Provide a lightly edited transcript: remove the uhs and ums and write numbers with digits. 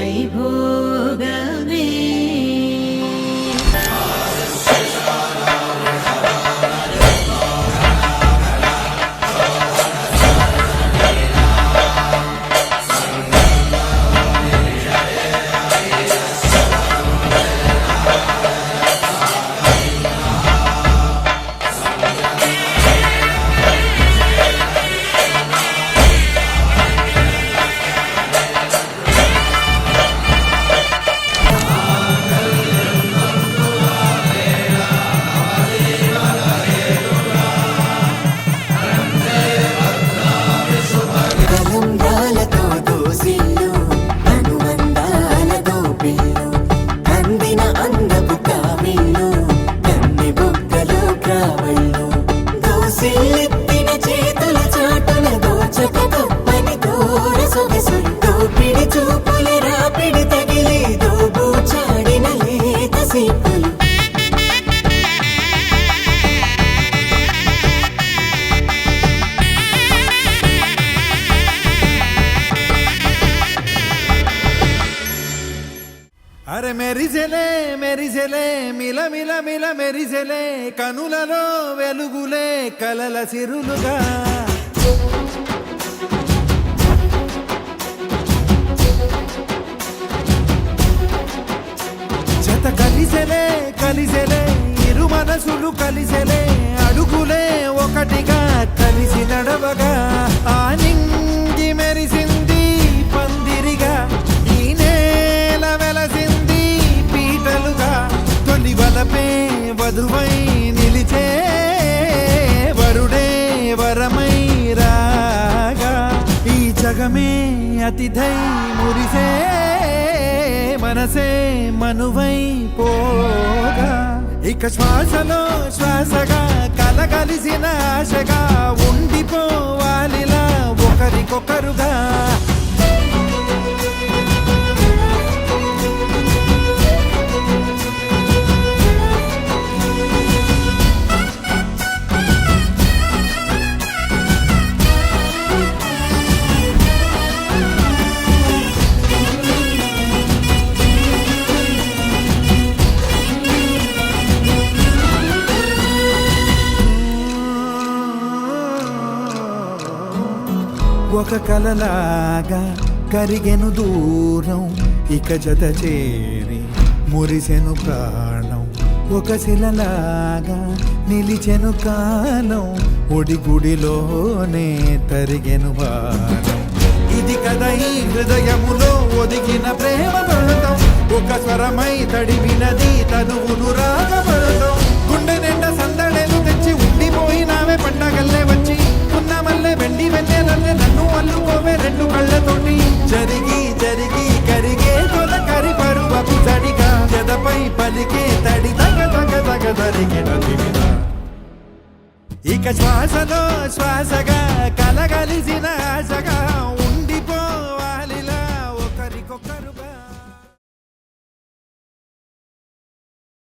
వైభోగమే అరే మెరిసెలే మెరిసెలే మిల మిల మిల మెరిసెలే కనులలో వెలుగులే కలల సిరులుగా జత కలిసెలే కలిసెలే ఇరు మనసులు కలిసెలే అడుగులే ఒకటిగా కలిసి నడవగా ఆ నింగి మెరిసింది పందిరిగా ఈ నేల వెలసింది పీటలుగా తొలి వలపే వధువై నిలిచే వరుడే వరమై రాగా ఈ జగమే అతిథై మురిసే మనసే మనువై పోగా ఇక శ్వాసలో శ్వాసగా కలగలిసిన ఆశగా ఉండిపోవాలిలా ఒకరికొకరుగా ఒక కలలాగా కరిగెను దూరం ఇక జత చేరి మురిసెను ప్రాణం ఒక శిలలాగా నిలిచెను కాలం ఒడిగుడిలోనే తరిగెను వారం ఇది కదా ఈ హృదయములో ఒదిగిన ప్రేమ పడతాం ఒక స్వరమై తడివినది తనువును రాగపడతాం గుండె నిండా సందడేలు తెచ్చి ఉండిపోయినావే పండగల్లే వచ్చి ఉన్న మల్లె వెండి వెన్నెలల్లే నన్ను అల్లుకోవే రెండు కళ్ళతోటి జరిగి జరిగి కరిగే తొల కరి పరువపు తడిగా జదపై పలికే తడి తగ తగ తగ తరిగిన ఇక శ్వాసలో శ్వాసగా